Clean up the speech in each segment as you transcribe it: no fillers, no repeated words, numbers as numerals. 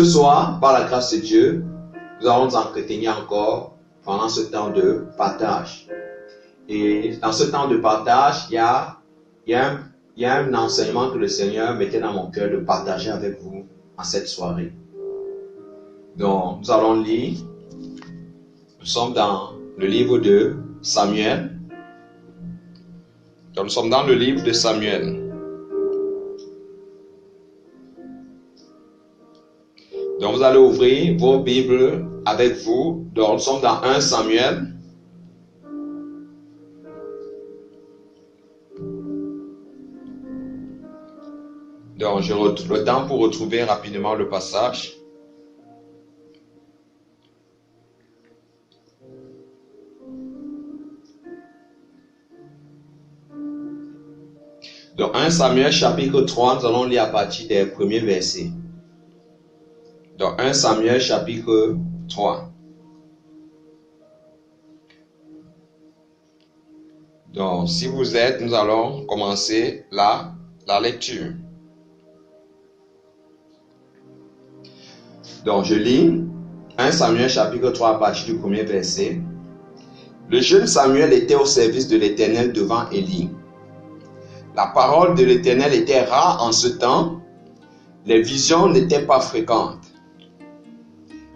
ce soir, par la grâce de Dieu, nous allons nous entretenir encore pendant ce temps de partage. Et dans ce temps de partage, il y a un enseignement que le Seigneur mettait dans mon cœur de partager avec vous en cette soirée. Donc, nous allons lire. Nous sommes dans le livre de Samuel. Donc, nous sommes dans le livre de Samuel. Donc, vous allez ouvrir vos Bibles avec vous. Donc, nous sommes dans 1 Samuel. Donc, je retrouve le temps pour retrouver rapidement le passage. Donc, 1 Samuel chapitre 3, nous allons lire à partir des premiers versets. Donc, 1 Samuel chapitre 3. Donc, si vous êtes, nous allons commencer la lecture. Donc, je lis 1 Samuel chapitre 3 à partir du premier verset. Le jeune Samuel était au service de l'Éternel devant Élie. La parole de l'Éternel était rare en ce temps. Les visions n'étaient pas fréquentes.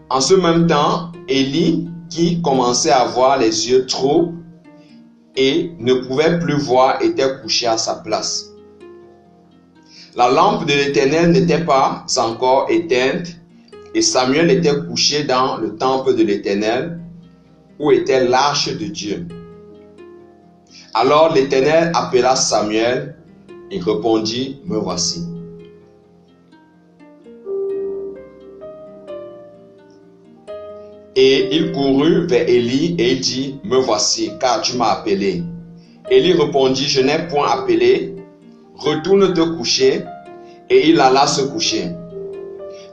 En ce même temps, Élie, qui commençait à avoir les yeux troubles et ne pouvait plus voir, était couché à sa place. La lampe de l'Éternel n'était pas encore éteinte et Samuel était couché dans le temple de l'Éternel où était l'arche de Dieu. Alors l'Éternel appela Samuel et répondit, me voici. Et il courut vers Élie et il dit, me voici, car tu m'as appelé. Élie répondit, je n'ai point appelé, retourne te coucher. Et il alla se coucher.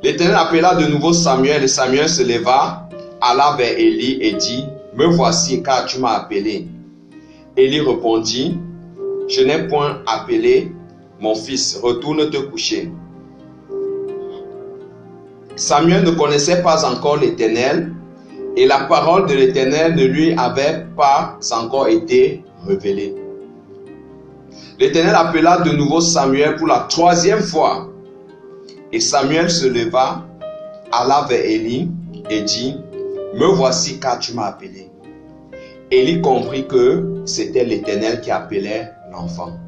L'Éternel appela de nouveau Samuel et Samuel se leva, alla vers Élie et dit, me voici, car tu m'as appelé. Élie répondit, je n'ai point appelé, mon fils, retourne te coucher. Samuel ne connaissait pas encore l'Éternel, et la parole de l'Éternel ne lui avait pas encore été révélée. L'Éternel appela de nouveau Samuel pour la troisième fois. Et Samuel se leva, alla vers Élie et dit, me voici car tu m'as appelé. Élie comprit que c'était l'Éternel qui appelait l'enfant.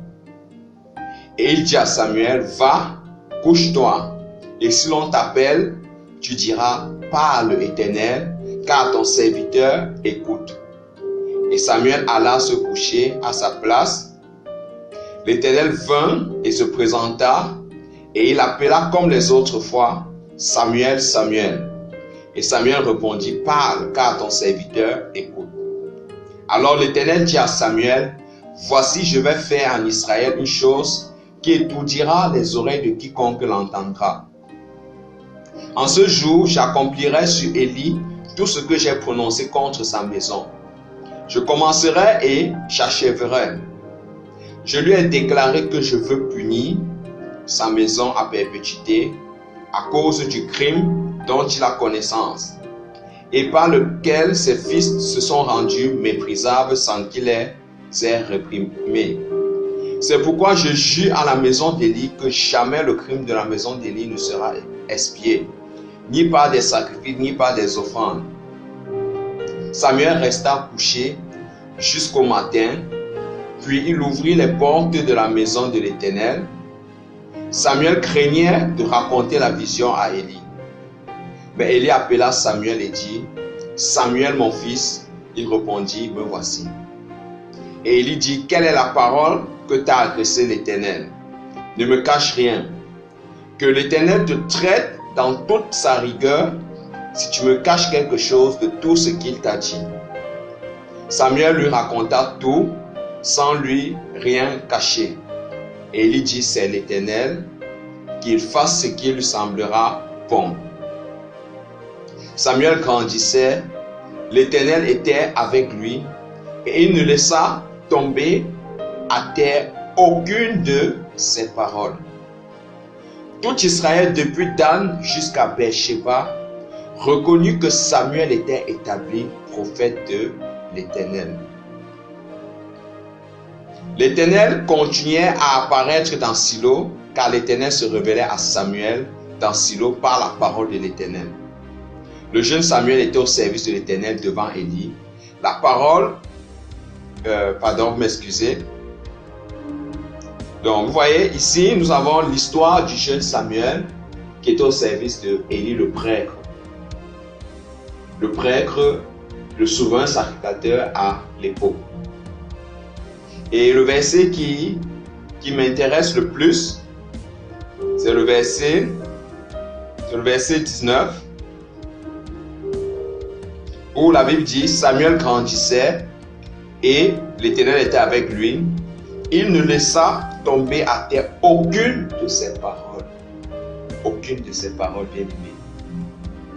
Et il dit à Samuel, va, couche-toi, et si l'on t'appelle, tu diras, parle Éternel, car ton serviteur écoute. Et Samuel alla se coucher à sa place. L'Éternel vint et se présenta, et il appela comme les autres fois, Samuel, Samuel. Et Samuel répondit, parle, car ton serviteur écoute. Alors l'Éternel dit à Samuel, voici je vais faire en Israël une chose qui étourdira les oreilles de quiconque l'entendra. En ce jour, j'accomplirai sur Élie tout ce que j'ai prononcé contre sa maison. Je commencerai et j'achèverai. Je lui ai déclaré que je veux punir sa maison à perpétuité à cause du crime dont il a connaissance et par lequel ses fils se sont rendus méprisables sans qu'il les ait réprimés. C'est pourquoi je jure à la maison d'Élie que jamais le crime de la maison d'Élie ne sera expié, ni par des sacrifices, ni par des offrandes. Samuel resta couché jusqu'au matin, puis il ouvrit les portes de la maison de l'Éternel. Samuel craignait de raconter la vision à Élie. Mais Élie appela Samuel et dit, Samuel mon fils. Il répondit, me voici. Et Élie dit, quelle est la parole que t'a adressée l'Éternel? Ne me cache rien. Que l'Éternel te traite dans toute sa rigueur si tu me caches quelque chose de tout ce qu'il t'a dit. Samuel lui raconta tout sans lui rien cacher. Et Élie dit, c'est l'Éternel, qu'il fasse ce qui lui semblera bon. Samuel grandissait, l'Éternel était avec lui, et il ne laissa tomber à terre aucune de ses paroles. Tout Israël, depuis Dan jusqu'à Beersheba, reconnut que Samuel était établi prophète de l'Éternel. L'Éternel continuait à apparaître dans Silo, car l'Éternel se révélait à Samuel dans Silo par la parole de l'Éternel. Le jeune Samuel était au service de l'Éternel devant Élie. La parole, vous m'excusez. Donc, vous voyez, ici, nous avons l'histoire du jeune Samuel qui était au service de Élie le prêtre. Le prêtre, le souverain sacrificateur à l'époque. Et le verset qui m'intéresse le plus, c'est le verset 19, où la Bible dit, Samuel grandissait et l'Éternel était avec lui. Il ne laissa tomber à terre aucune de ses paroles. Aucune de ses paroles, bien aimées.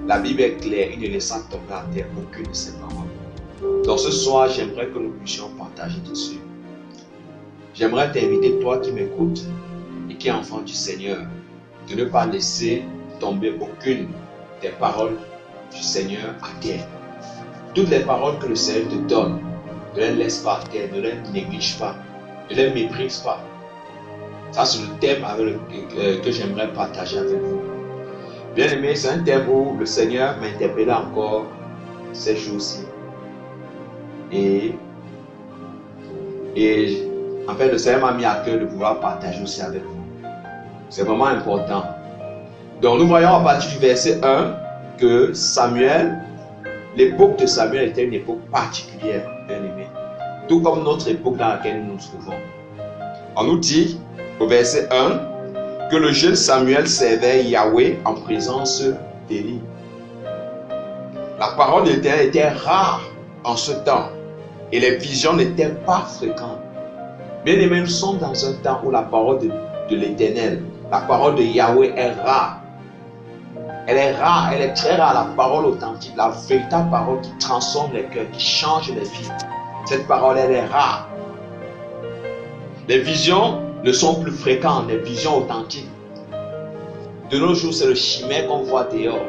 La Bible est claire, il ne laissa tomber à terre aucune de ses paroles. Donc ce soir, j'aimerais que nous puissions partager dessus. J'aimerais t'inviter, toi qui m'écoutes et qui es enfant du Seigneur, de ne pas laisser tomber aucune des paroles du Seigneur à terre. Toutes les paroles que le Seigneur te donne, ne les laisse pas à terre, ne les néglige pas, ne les méprise pas. Ça, c'est le thème que j'aimerais partager avec vous. Bien aimé, c'est un thème où le Seigneur m'interpellait encore ces jours-ci. Et en fait, le Seigneur m'a mis à cœur de pouvoir partager aussi avec vous. C'est vraiment important. Donc, nous voyons à partir du verset 1 que Samuel, l'époque de Samuel était une époque particulière, bien aimé. Tout comme notre époque dans laquelle nous nous trouvons. On nous dit, au verset 1, que le jeune Samuel servait Yahweh en présence d'Élie. La parole de l'Éternel était rare en ce temps et les visions n'étaient pas fréquentes. Bien aimé, nous sommes dans un temps où la parole de l'Éternel, la parole de Yahweh est rare. Elle est rare, elle est très rare, la parole authentique, la véritable parole qui transforme les cœurs, qui change les vies. Cette parole, elle est rare. Les visions ne sont plus fréquentes, les visions authentiques. De nos jours, c'est le chimère qu'on voit dehors.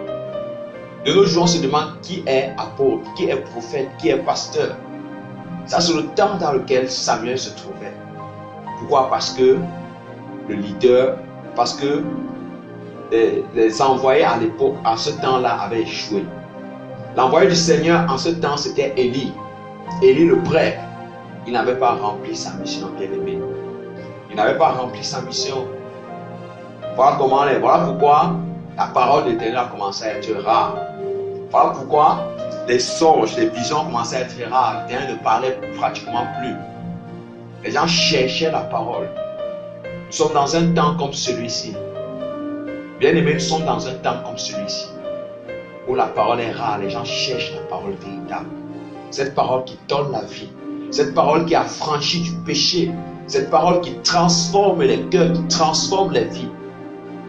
De nos jours, on se demande qui est apôtre, qui est prophète, qui est pasteur. Ça, c'est le temps dans lequel Samuel se trouvait. Pourquoi? Parce que le leader, parce que les envoyés à l'époque, à ce temps-là, avaient échoué. L'envoyé du Seigneur en ce temps, c'était Élie. Élie le prêtre. Il n'avait pas rempli sa mission, bien aimé. Il n'avait pas rempli sa mission. Voilà pourquoi la parole de l'Éternel a commencé à être rare. Voilà pourquoi les songes, les visions commençaient à être rares. L'Éternel ne parlait pratiquement plus. Les gens cherchaient la parole. Nous sommes dans un temps comme celui-ci. Bien aimé, nous sommes dans un temps comme celui-ci, où la parole est rare, les gens cherchent la parole véritable. Cette parole qui donne la vie, cette parole qui a franchi du péché, cette parole qui transforme les cœurs, qui transforme les vies.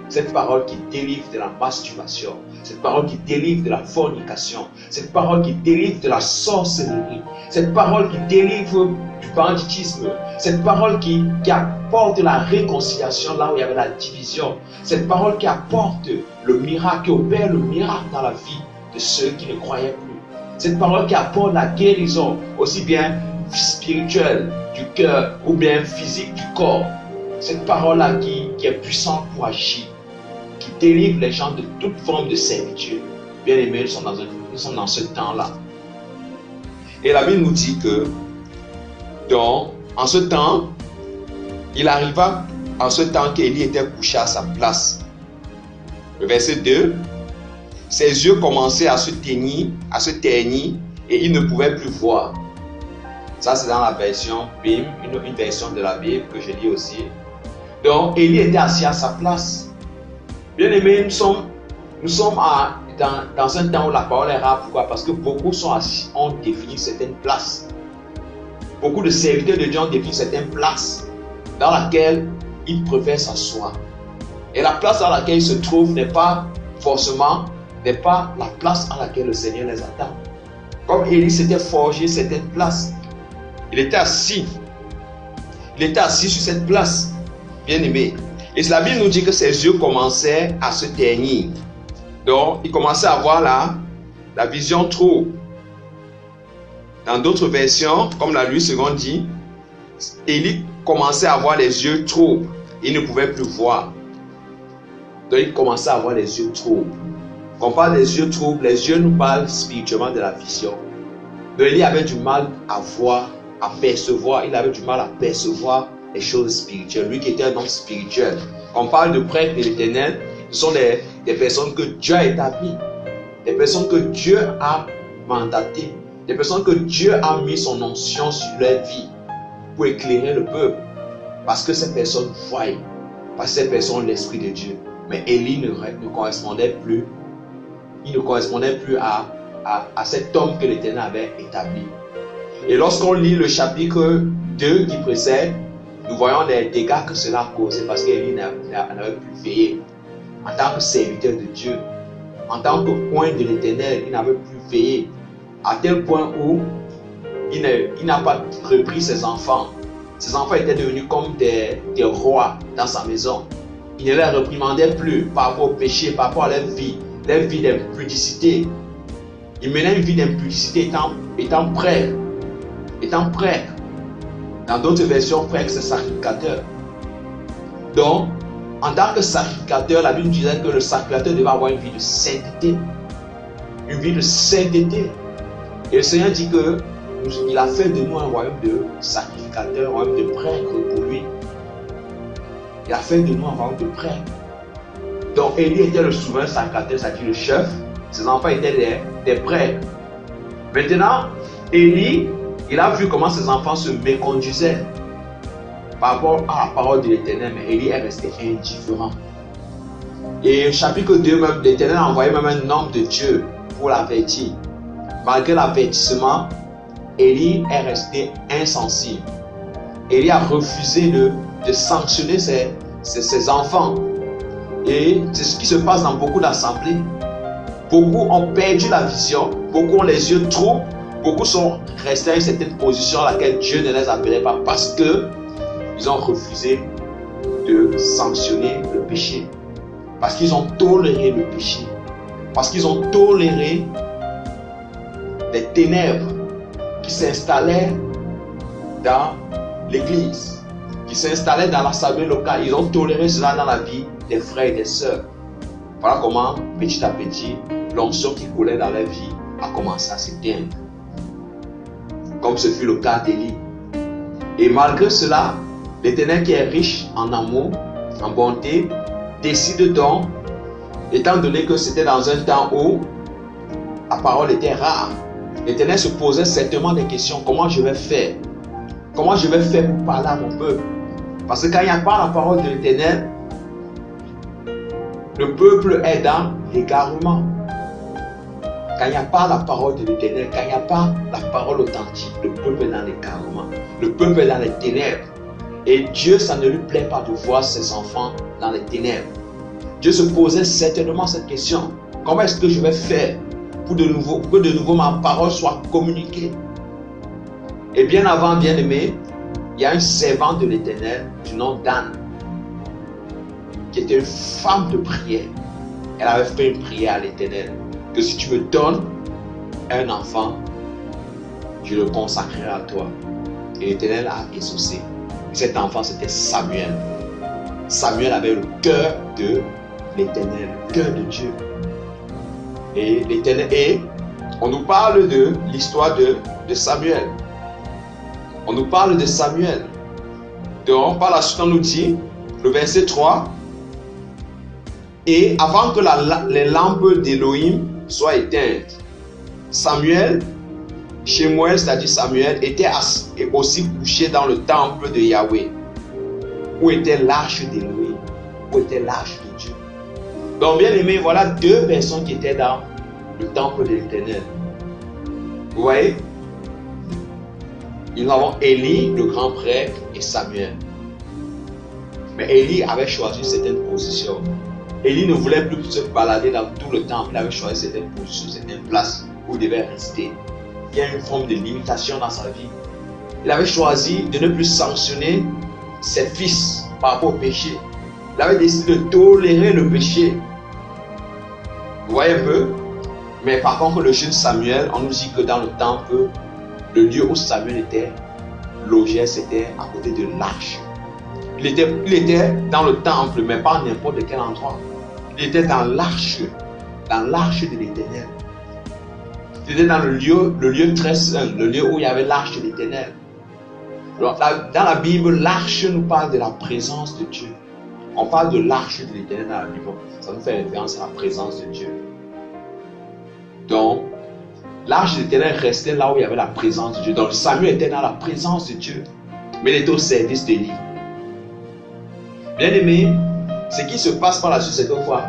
Cette parole qui délivre de la masturbation, cette parole qui délivre de la fornication, cette parole qui délivre de la sorcellerie, cette parole qui délivre du banditisme, cette parole qui apporte la réconciliation là où il y avait la division, cette parole qui apporte le miracle, qui opère le miracle dans la vie de ceux qui ne croyaient plus. Cette parole qui apporte la guérison, aussi bien spirituelle du cœur ou bien physique du corps. Cette parole-là qui est puissante pour agir, qui délivre les gens de toute forme de servitude. Bien aimés, nous sommes dans ce temps-là. Et la Bible nous dit que, en ce temps, il arriva en ce temps qu'Élie était couché à sa place. Le verset 2, ses yeux commençaient à se ternir, et il ne pouvait plus voir. Ça, c'est dans la version BIM, une version de la Bible que je lis aussi. Donc, Élie était assis à sa place. Bien aimés, nous sommes dans un temps où la parole est rare. Pourquoi? Parce que beaucoup sont assis, ont défini certaines places. Beaucoup de serviteurs de Dieu ont défini certaines places dans laquelle ils préfèrent s'asseoir. Et la place dans laquelle ils se trouvent n'est pas la place à laquelle le Seigneur les attend. Comme Élie s'était forgé certaines places, il était assis sur cette place, bien aimé. Et la Bible nous dit que ses yeux commençaient à se ternir. Donc, il commençait à avoir la vision trouble. Dans d'autres versions, comme la Louis II dit, Élie commençait à avoir les yeux troubles. Il ne pouvait plus voir. Donc, il commençait à avoir les yeux troubles. Quand on parle des yeux troubles, les yeux nous parlent spirituellement de la vision. Donc, Élie avait du mal à voir, à percevoir. Il avait du mal à percevoir les choses spirituelles. Lui qui était un homme spirituel. Quand on parle de prêtres de l'Éternel, ce sont des personnes que Dieu a établies. Des personnes que Dieu a mandatées. Des personnes que Dieu a mis son onction sur leur vie pour éclairer le peuple. Parce que ces personnes voient. Parce que ces personnes ont l'Esprit de Dieu. Mais Élie ne correspondait plus. Il ne correspondait plus à cet homme que l'Éternel avait établi. Et lorsqu'on lit le chapitre 2 qui précède, nous voyons les dégâts que cela a causé parce qu'Élie n'avait plus veillé. En tant que serviteur de Dieu, en tant que point de l'Éternel, il n'avait plus veillé. À tel point où il n'a pas repris ses enfants. Ses enfants étaient devenus comme des rois dans sa maison. Il ne les réprimandait plus par rapport au péché, par rapport à leur vie d'impudicité. Il menait une vie d'impudicité étant prêtre. Dans d'autres versions, prêtre, c'est sacrificateur. Donc, en tant que sacrificateur, la Bible disait que le sacrificateur devait avoir une vie de sainteté. Une vie de sainteté. Et le Seigneur dit qu'il a fait de nous un royaume de sacrificateurs, un royaume de prêtres pour lui. Il a fait de nous un royaume de prêtres. Donc Élie était le souverain sacrificateur, c'est-à-dire le chef. Ses enfants étaient des prêtres. Maintenant, Élie, il a vu comment ses enfants se méconduisaient par rapport à la parole de l'Éternel, mais Élie est resté indifférent. Et au chapitre 2, même, l'Éternel a envoyé même un homme de Dieu pour l'avertir. Malgré l'avertissement, Élie est resté insensible. Élie a refusé de sanctionner ses enfants. Et c'est ce qui se passe dans beaucoup d'assemblées. Beaucoup ont perdu la vision, beaucoup ont les yeux troubles, beaucoup sont restés à une certaine position à laquelle Dieu ne les appelait pas parce qu'ils ont refusé de sanctionner le péché. Parce qu'ils ont toléré le péché. Parce qu'ils ont toléré les ténèbres qui s'installaient dans l'église, qui s'installaient dans l'assemblée locale. Ils ont toléré cela dans la vie des frères et des sœurs. Voilà comment, petit à petit, l'onction qui coulait dans leur vie a commencé à s'éteindre. Comme ce fut le cas d'Élie. Et malgré cela, l'Éternel qui est riche en amour, en bonté, décide donc, étant donné que c'était dans un temps où la parole était rare, l'Éternel se posait certainement des questions. Comment je vais faire? Comment je vais faire pour parler à mon peuple? Parce que quand il n'y a pas la parole de l'Éternel, le peuple est dans l'égarement. Quand il n'y a pas la parole de l'Éternel, quand il n'y a pas la parole authentique, le peuple est dans l'égarement. Le peuple est dans les ténèbres. Et Dieu, ça ne lui plaît pas de voir ses enfants dans les ténèbres. Dieu se posait certainement cette question. Comment est-ce que je vais faire pour que de nouveau ma parole soit communiquée? Et bien avant, bien aimé, il y a une servante de l'Éternel du nom d'Anne, qui était une femme de prière. Elle avait fait une prière à l'Éternel, que si tu me donnes un enfant, je le consacrerai à toi. Et l'Éternel a exaucé. Cet enfant, c'était Samuel. Samuel avait le cœur de l'Éternel, le cœur de Dieu. Et l'Éternel, on nous parle de l'histoire de Samuel. On nous parle de Samuel. Donc, par la suite, on nous dit, le verset 3, et avant que les lampes d'Élohim soient éteintes, Samuel, Shemuel, c'est-à-dire Samuel, était aussi couché dans le temple de Yahweh, où était l'arche d'Élohim, où était l'arche de Dieu. Donc, bien aimé, voilà deux personnes qui étaient dans le temple de l'Éternel. Vous voyez? Nous avons Élie, le grand prêtre, et Samuel. Mais Élie avait choisi certaines positions. Élie ne voulait plus se balader dans tout le temple. Il avait choisi certaines positions, certaines places où il devait rester. Il y a une forme de limitation dans sa vie. Il avait choisi de ne plus sanctionner ses fils par rapport au péché. Il avait décidé de tolérer le péché. Vous voyez un peu? Mais par contre, le jeune Samuel, on nous dit que dans le temple, le lieu où Samuel était logé, c'était à côté de l'arche. Il était dans le temple, mais pas n'importe quel endroit. Il était dans l'arche de l'Éternel. Il était dans le lieu très saint, le lieu où il y avait l'arche de l'Éternel. Dans la Bible, l'arche nous parle de la présence de Dieu. On parle de l'arche de l'Éternel dans la Bible. Ça nous fait référence à la présence de Dieu. Donc, l'arche de l'Éternel restait là où il y avait la présence de Dieu. Donc, Samuel était dans la présence de Dieu. Mais il était au service d'Élie. Bien aimé, ce qui se passe par la suite, c'est quoi?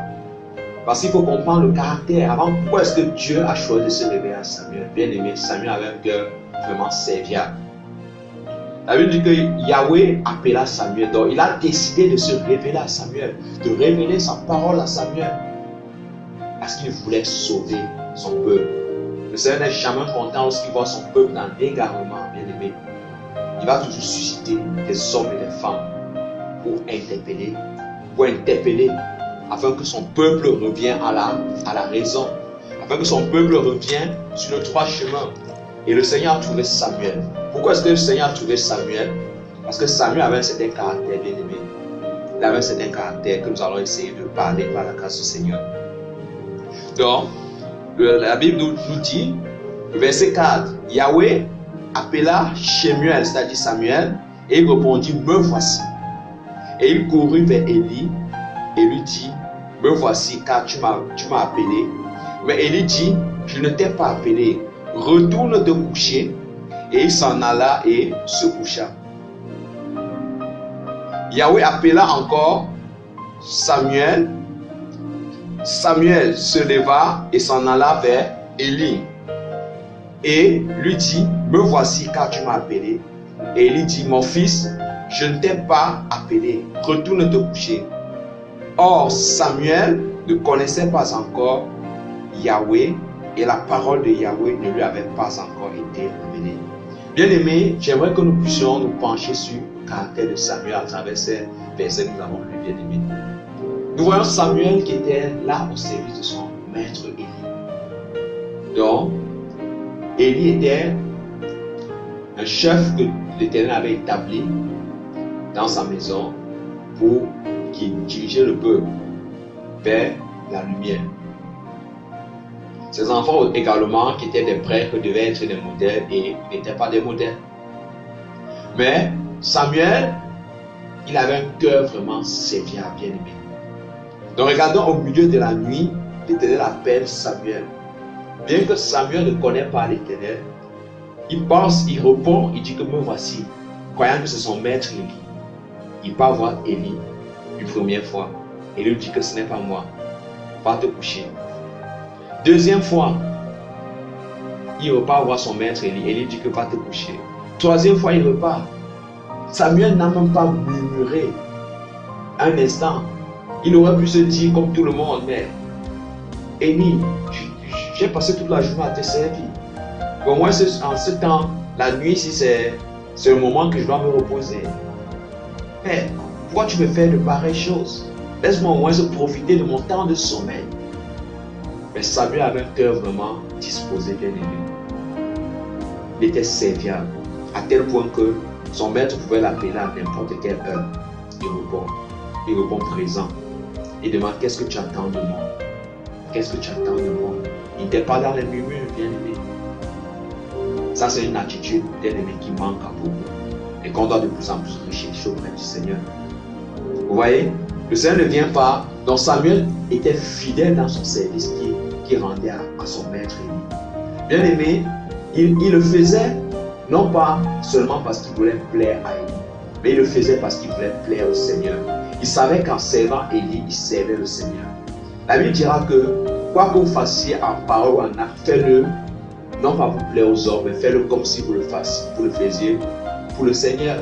Parce qu'il faut comprendre le caractère. Avant, pourquoi est-ce que Dieu a choisi de se révéler à Samuel? Bien aimé, Samuel avait un cœur vraiment serviable. La Bible dit que Yahweh appela Samuel. Donc, il a décidé de se révéler à Samuel, de révéler sa parole à Samuel. Parce qu'il voulait sauver son peuple. Le Seigneur n'est jamais content lorsqu'il voit son peuple dans l'égarement, bien aimé. Il va toujours susciter des hommes et des femmes pour interpeller, afin que son peuple revienne à la raison, afin que son peuple revienne sur le droit chemin. Et le Seigneur a trouvé Samuel. Pourquoi est-ce que le Seigneur a trouvé Samuel? Parce que Samuel avait un certain caractère, bien aimé. Il avait un certain caractère que nous allons essayer de parler par la grâce du Seigneur. Donc, la Bible nous dit, verset 4, Yahweh appela Shemuel, c'est-à-dire Samuel, et il répondit, me voici. Et il courut vers Élie et lui dit, me voici car tu m'as appelé. Mais Élie dit, je ne t'ai pas appelé, retourne te coucher. Et il s'en alla et se coucha. Yahweh appela encore Samuel. Samuel se leva et s'en alla vers Élie. Et lui dit, me voici car tu m'as appelé. Et Élie dit, mon fils, je ne t'ai pas appelé, retourne te coucher. Or, Samuel ne connaissait pas encore Yahweh et la parole de Yahweh ne lui avait pas encore été révélée. Bien aimé, j'aimerais que nous puissions nous pencher sur le caractère de Samuel à travers ces versets que nous avons lus, bien aimé. Nous voyons Samuel qui était là au service de son maître Élie. Donc, Élie était un chef que l'Éternel avait établi dans sa maison pour qu'il dirigeait le peuple vers la lumière. Ses enfants également, qui étaient des prêtres, devaient être des modèles et ils n'étaient pas des modèles. Mais Samuel, il avait un cœur vraiment serviable, bien aimé. Donc regardons au milieu de la nuit, l'Éternel appelle Samuel. Bien que Samuel ne connaît pas l'Éternel, il pense, il répond, il dit que me voici, croyant que c'est son maître Élie. Il part voir Élie une première fois. Et lui dit que ce n'est pas moi. Va te coucher. Deuxième fois, il repart voir son maître Élie. Élie dit que va te coucher. Troisième fois, il repart. Samuel n'a même pas murmuré un instant. Il aurait pu se dire comme tout le monde, mais Élie, j'ai passé toute la journée à te servir. Pour moi, en ce temps, la nuit, si c'est le moment que je dois me reposer. Mais pourquoi tu me fais de pareilles choses? Laisse-moi au moins profiter de mon temps de sommeil. Mais Samuel avait un cœur vraiment disposé, bien aimé. Il était serviable, à tel point que son maître pouvait l'appeler à n'importe quelle heure. Il répond présent. Il demande, qu'est-ce que tu attends de moi? Qu'est-ce que tu attends de moi? Il n'était pas dans les murmures, bien aimé. Ça, c'est une attitude, bien aimé, qui manque à beaucoup. Et qu'on doit de plus en plus rechercher auprès du Seigneur. Vous voyez, le Seigneur ne vient pas. Donc Samuel était fidèle dans son service qui rendait à son maître Élie. Bien aimé, il le faisait non pas seulement parce qu'il voulait plaire à Élie, mais il le faisait parce qu'il voulait plaire au Seigneur. Il savait qu'en servant Élie, il servait le Seigneur. La Bible dira que quoi que vous fassiez en parole ou en acte, faites-le non pas pour plaire aux hommes, mais faites-le comme si vous le faisiez pour le Seigneur.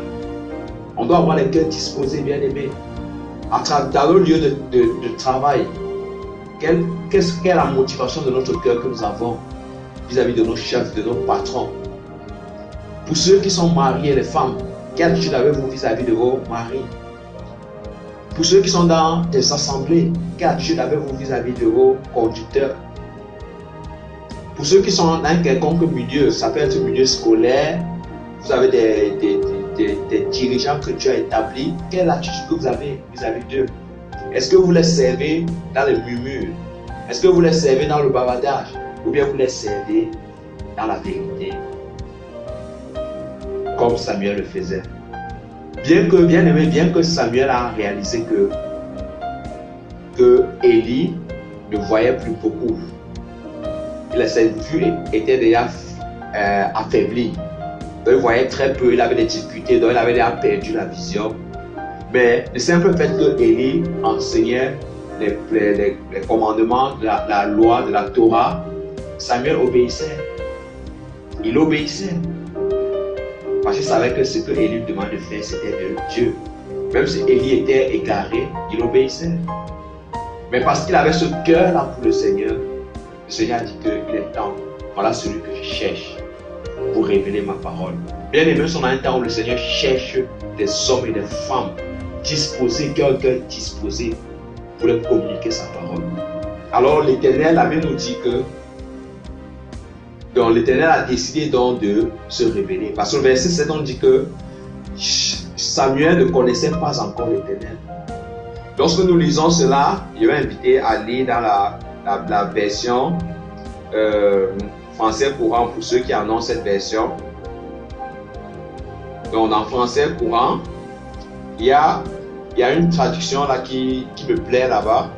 On doit avoir les cœurs disposés, bien aimés. Dans le lieu de travail, quelle est la motivation de notre cœur que nous avons vis-à-vis de nos chefs, de nos patrons? Pour ceux qui sont mariés, les femmes, quelle attitude avez-vous vis-à-vis de vos maris? Pour ceux qui sont dans des assemblées, quelle attitude avez-vous vis-à-vis de vos conducteurs? Pour ceux qui sont dans quelconque milieu, ça peut être un milieu scolaire, vous avez des dirigeants que Dieu a établis, quelle attitude que vous avez vis-à-vis d'eux? Est-ce que vous les servez dans les murmures? Est-ce que vous les servez dans le bavardage? Ou bien vous les servez dans la vérité? Comme Samuel le faisait. Bien que Samuel a réalisé que Élie ne voyait plus beaucoup. Sa vue était déjà affaiblie. Donc il voyait très peu, il avait des difficultés, donc il avait déjà perdu la vision. Mais le simple fait que Élie enseignait les commandements de la loi, de la Torah, Samuel obéissait. Il obéissait. Parce qu'il savait que ce que Élie lui demandait de faire, c'était de Dieu. Même si Élie était égaré, il obéissait. Mais parce qu'il avait ce cœur-là pour le Seigneur a dit qu'il est temps. Voilà celui que je cherche pour révéler ma parole. Bien aimé, on a un temps où le Seigneur cherche des hommes et des femmes disposés, cœur disposés pour leur communiquer sa parole. Alors l'Éternel, la Bible nous dit que l'Éternel a décidé donc de se révéler. Parce que le verset 7, on dit que Samuel ne connaissait pas encore l'Éternel. Lorsque nous lisons cela, je vais inviter à lire dans la version français courant pour ceux qui en ont cette version. Donc en français courant, il y a une traduction là qui me plaît là-bas,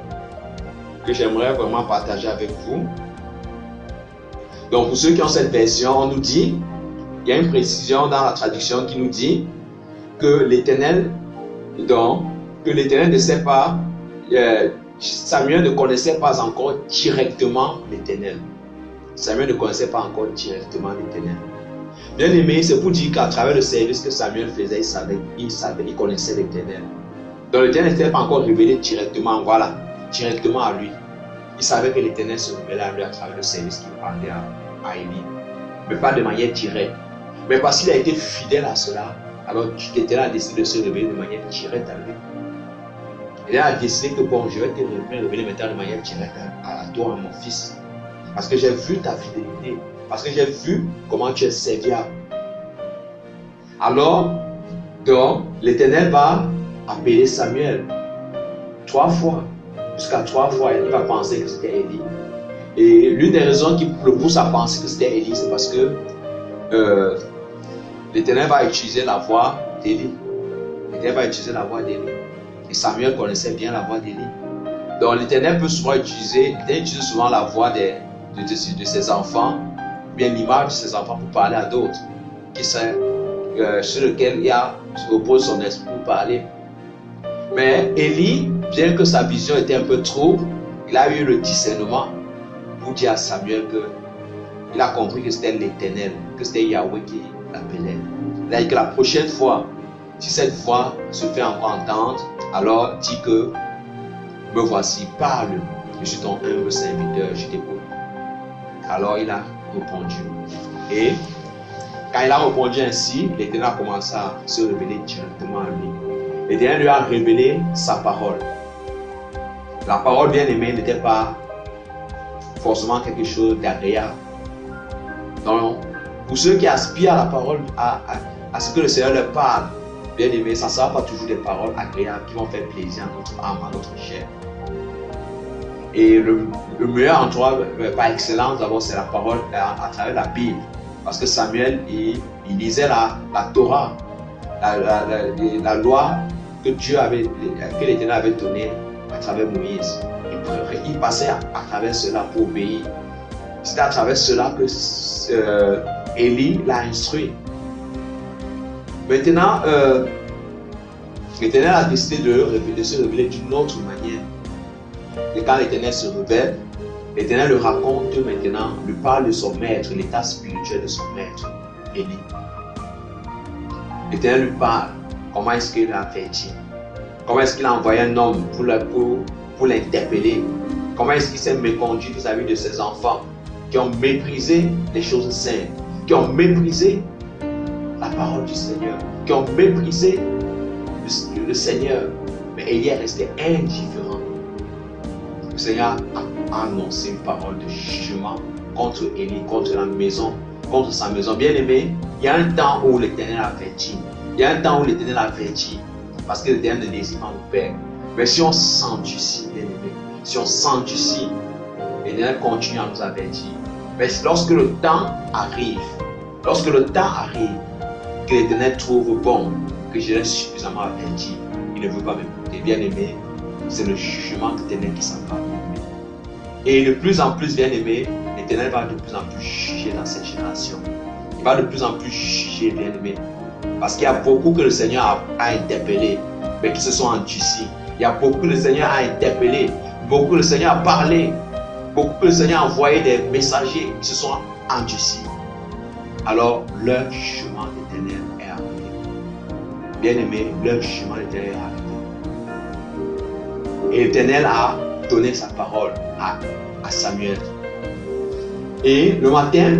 que j'aimerais vraiment partager avec vous. Donc pour ceux qui ont cette version, on nous dit, il y a une précision dans la traduction qui nous dit que l'Éternel ne sait pas, Samuel ne connaissait pas encore directement l'Éternel. Samuel ne connaissait pas encore directement l'Éternel. Bien aimé, c'est pour dire qu'à travers le service que Samuel faisait, il connaissait l'Éternel. Donc l'Éternel n'était pas encore révélé directement à lui. Il savait que l'Éternel se révélait à lui à travers le service qu'il rendait à Élie. Mais pas de manière directe. Mais parce qu'il a été fidèle à cela, alors l'Éternel a décidé de se révéler de manière directe à lui. Il a décidé que bon, je vais te révéler maintenant de manière directe à toi, mon fils. Parce que j'ai vu ta fidélité. Parce que j'ai vu comment tu es serviable. Alors, donc, l'Éternel va appeler Samuel 3 fois. Jusqu'à 3 fois, il va penser que c'était Élie. Et l'une des raisons qui le pousse à penser que c'était Élie, c'est parce que l'Éternel va utiliser la voix d'Élie. L'Éternel va utiliser la voix d'Élie. Et Samuel connaissait bien la voix d'Élie. Donc l'Éternel peut souvent utiliser, souvent la voix de ses enfants, bien l'image de ses enfants pour parler à d'autres, qui sont sur lesquels il repose son esprit pour parler. Mais Élie, bien que sa vision était un peu trouble, il a eu le discernement pour dire à Samuel qu'il a compris que c'était l'Éternel, que c'était Yahweh qui l'appelait. Il a dit que la prochaine fois, si cette voix se fait encore entendre, alors dis que me voici, parle, je suis ton humble serviteur, je t'écoute. Alors il a répondu. Et quand il a répondu ainsi, l'Éternel a commencé à se révéler directement à lui. L'Éternel lui a révélé sa parole. La parole bien aimée n'était pas forcément quelque chose d'agréable. Donc, pour ceux qui aspirent à la parole, à ce que le Seigneur leur parle, bien aimé, ça ne sera pas toujours des paroles agréables qui vont faire plaisir à notre âme, à notre chair. Et le meilleur endroit par excellence, d'abord, c'est la parole à travers la Bible. Parce que Samuel, il lisait la Torah, la loi que l'Éternel avait donnée à travers Moïse. Il passait à travers cela pour obéir. C'était à travers cela que Élie l'a instruit. Maintenant, l'Éternel a décidé de se révéler d'une autre manière. Et quand l'Éternel se révèle, l'Éternel le raconte maintenant, lui parle de son maître, l'état spirituel de son maître, Élie. L'Éternel lui parle, comment est-ce qu'il a averti, comment est-ce qu'il a envoyé un homme pour l'interpeller, comment est-ce qu'il s'est méconduit vis-à-vis de ses enfants qui ont méprisé les choses saintes, qui ont méprisé la parole du Seigneur, qui ont méprisé le Seigneur. Mais Élie est resté indifférent. Le Seigneur a annoncé une parole de jugement contre Élie, contre la maison, contre sa maison. Bien aimé, il y a un temps où l'Éternel avertit. Il y a un temps où l'Éternel avertit. Parce que l'Éternel ne désire pas nous perdre. Mais si on s'endurcit, bien aimé, si on s'endurcit, l'Éternel continue à nous avertir. Mais lorsque le temps arrive, que l'Éternel trouve bon, que je l'ai suffisamment averti, il ne veut pas m'écouter. Bien aimé, c'est le jugement de l'Éternel qui s'en va. Et de plus en plus, bien aimé, l'Éternel va de plus en plus juger dans cette génération. Il va de plus en plus juger, bien aimé. Parce qu'il y a beaucoup que le Seigneur a interpellé, mais qui se sont endurcis. Il y a beaucoup que le Seigneur a interpellé, beaucoup que le Seigneur a parlé, beaucoup que le Seigneur a envoyé des messagers qui se sont endurcis. Alors, leur jugement d'Éternel est arrivé. Bien aimé, leur jugement d'Éternel est arrivé. Et l'Éternel a donné sa parole à Samuel. Et le matin,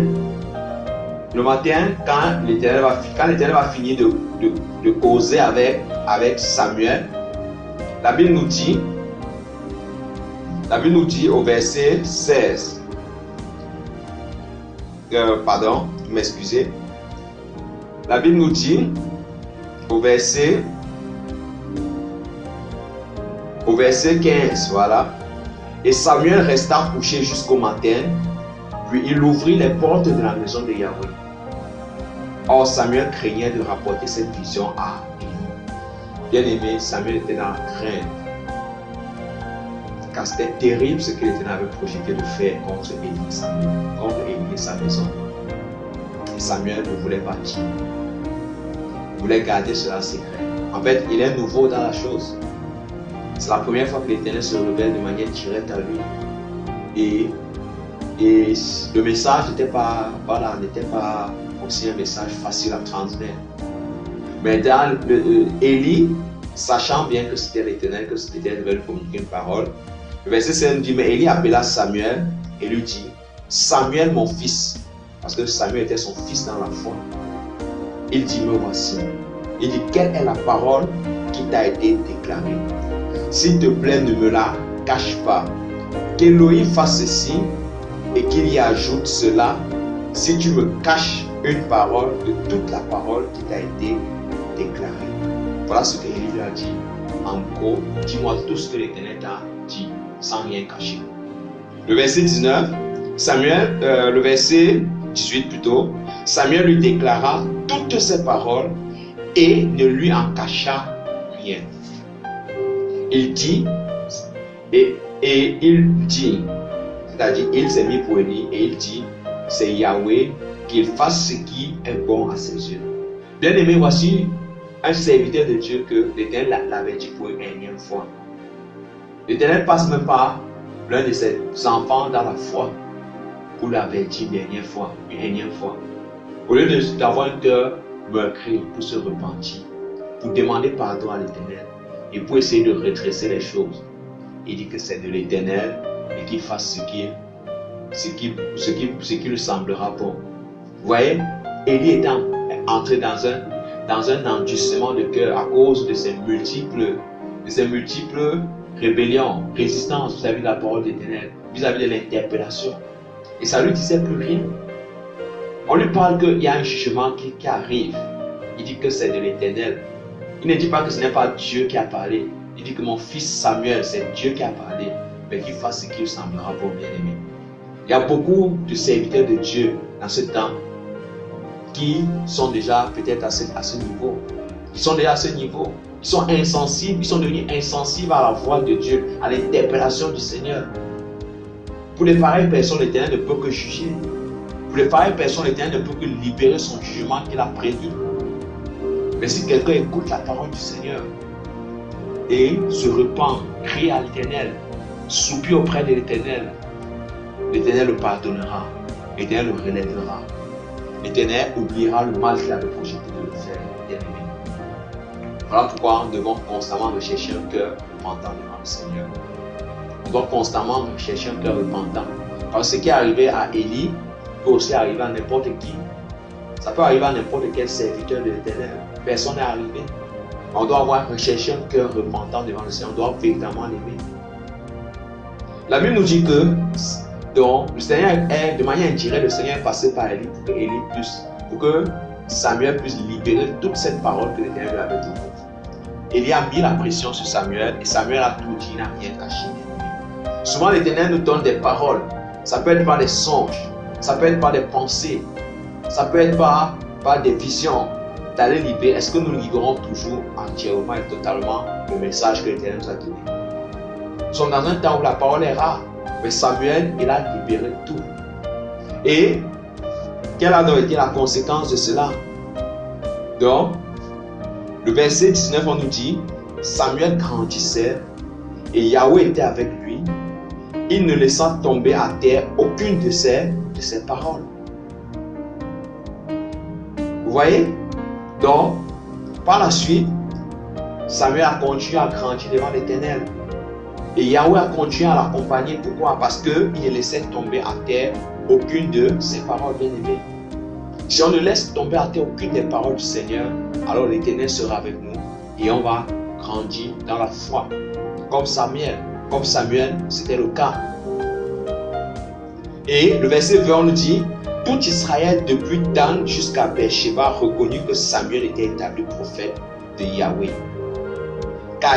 quand l'Éternel va finir de causer avec Samuel, la Bible nous dit au verset 16, m'excusez. La Bible nous dit au verset 15, voilà. Et Samuel resta couché jusqu'au matin, puis il ouvrit les portes de la maison de Yahweh. Or Samuel craignait de rapporter cette vision à Élie. Bien aimé, Samuel était dans la crainte, car c'était terrible ce que l'Éternel avait projeté de faire contre Élie et sa maison. Et Samuel ne voulait pas dire. Il voulait garder cela secret. En fait, il est nouveau dans la chose. C'est la première fois que l'Éternel se révèle de manière directe à lui. Et le message n'était pas aussi un message facile à transmettre. Mais dans Élie, sachant bien que c'était l'Éternel, que l'Éternel devait lui communiquer une parole, le verset 5 dit, mais Élie appela Samuel et lui dit, Samuel mon fils, parce que Samuel était son fils dans la foi. Il dit, me voici. Il dit, quelle est la parole qui t'a été déclarée? S'il te plaît, ne me la cache pas. Qu'Élohim fasse ceci et qu'il y ajoute cela, si tu me caches une parole de toute la parole qui t'a été déclarée. Voilà ce que Élie lui a dit. En gros, dis-moi tout ce que l'Éternel t'a dit, sans rien cacher. Le verset 19, le verset 18 plutôt, Samuel lui déclara toutes ces paroles et ne lui en cacha rien. Il dit, et il dit, c'est-à-dire il s'est mis pour Élie et il dit, c'est Yahweh qu'il fasse ce qui est bon à ses yeux. Bien aimé, voici un serviteur de Dieu que l'Éternel l'avait dit pour une énième fois. L'Éternel passe même par l'un de ses enfants dans la foi pour l'avertir une énième fois. Au lieu d'avoir un cœur meurtri pour se repentir, pour demander pardon à l'Éternel et pour essayer de redresser les choses, il dit que c'est de l'Éternel et qu'il fasse ce qui lui semblera bon. Vous voyez, Élie est entré dans un endurcissement de cœur à cause de ses multiples rébellions, résistances vis-à-vis de la parole d'Éternel, vis-à-vis de l'interpellation. Et ça ne lui disait plus rien. On lui parle qu'il y a un jugement qui arrive. Il dit que c'est de l'Éternel. Il ne dit pas que ce n'est pas Dieu qui a parlé. Il dit que mon fils Samuel, c'est Dieu qui a parlé, mais qu'il fasse ce qui lui semblera bon, bien aimé. Il y a beaucoup de serviteurs de Dieu dans ce temps qui sont déjà peut-être à ce niveau. Ils sont déjà à ce niveau. Ils sont insensibles, ils sont devenus insensibles à la voix de Dieu, à l'interpellation du Seigneur. Pour les pareilles personnes, l'Éternel ne peut que juger. Pour les pareilles personnes, l'Éternel ne peut que libérer son jugement qu'il a prédit. Mais si quelqu'un écoute la parole du Seigneur et se repent, crie à l'Éternel, soupire auprès de l'Éternel, l'Éternel le pardonnera, l'Éternel le relèvera. L'Éternel oubliera le mal qu'il avait projeté de le faire, bien aimé. Voilà pourquoi nous devons constamment rechercher un cœur repentant devant le Seigneur. On doit constamment rechercher un cœur repentant. Parce que ce qui est arrivé à Élie peut aussi arriver à n'importe qui. Ça peut arriver à n'importe quel serviteur de l'Éternel. Personne n'est arrivé. On doit avoir recherché un cœur repentant devant le Seigneur. On doit véritablement l'aimer. La Bible nous dit que donc, le Seigneur est, de manière indirecte, le Seigneur est passé par Élie pour que Samuel puisse libérer toute cette parole que l'Éternel lui avait donnée. Élie a mis la pression sur Samuel et Samuel a tout dit, il n'a rien caché. Souvent, l'Éternel nous donne des paroles. Ça peut être par des songes, ça peut être par des pensées, ça peut être par des visions d'aller libérer. Est-ce que nous libérons toujours entièrement et totalement le message que l'Éternel nous a donné? Nous sommes dans un temps où la parole est rare, mais Samuel, il a libéré tout. Et quelle a donc été la conséquence de cela? Donc, le verset 19, on nous dit, Samuel grandissait et Yahweh était avec lui. Il ne laissa tomber à terre aucune de ses paroles. Vous voyez? Donc, par la suite, Samuel a continué à grandir devant l'Éternel. Et Yahweh a continué à l'accompagner. Pourquoi? Parce qu'il ne laissait tomber à terre aucune de ses paroles bien-aimées. Si on ne laisse tomber à terre aucune des paroles du Seigneur, alors l'Éternel sera avec nous et on va grandir dans la foi. Comme Samuel, c'était le cas. Et le verset 20, on nous dit, tout Israël depuis Dan jusqu'à Beersheba reconnut que Samuel était établi prophète de Yahweh. Car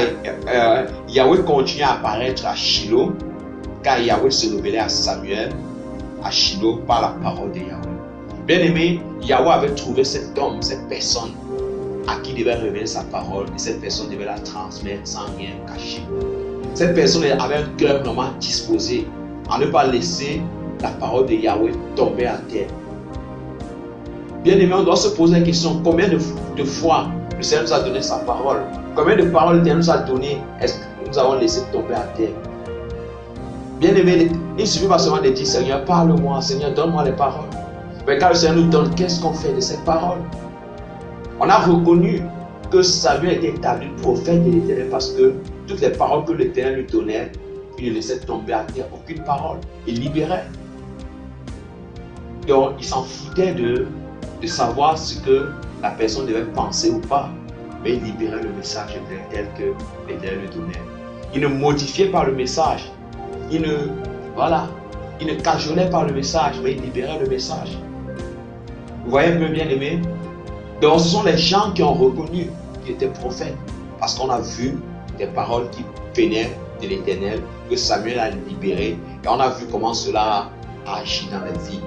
Yahweh continuait à apparaître à Shiloh, car Yahweh se révélait à Samuel, à Shiloh, par la parole de Yahweh. Bien aimé, Yahweh avait trouvé cet homme, cette personne à qui il devait révéler sa parole, et cette personne devait la transmettre sans rien cacher. Cette personne avait un cœur vraiment disposé à ne pas laisser la parole de Yahweh tomber à terre. Bien aimé, on doit se poser la question, combien de fois le Seigneur nous a donné sa parole? Combien de paroles le Seigneur nous a donné, est-ce que nous avons laissé tomber à terre? Bien aimé, il ne suffit pas seulement de dire, Seigneur, parle-moi, Seigneur, donne-moi les paroles. Mais quand le Seigneur nous donne, qu'est-ce qu'on fait de ces paroles? On a reconnu que Samuel était établi prophète de l'Éternel parce que toutes les paroles que l'Éternel lui donnait, il ne laissait tomber à terre aucune parole. Il libérait. Donc, il s'en foutait de savoir ce que la personne devait penser ou pas. Mais il libérait le message tel que l'Éternel lui donnait. Il ne modifiait pas le message. Il ne cajolait pas le message, mais il libérait le message. Vous voyez un peu, bien aimé? Donc, ce sont les gens qui ont reconnu qu'il était prophète parce qu'on a vu des paroles qui venaient de l'Éternel, que Samuel a libéré, et on a vu comment cela a agi dans la vie.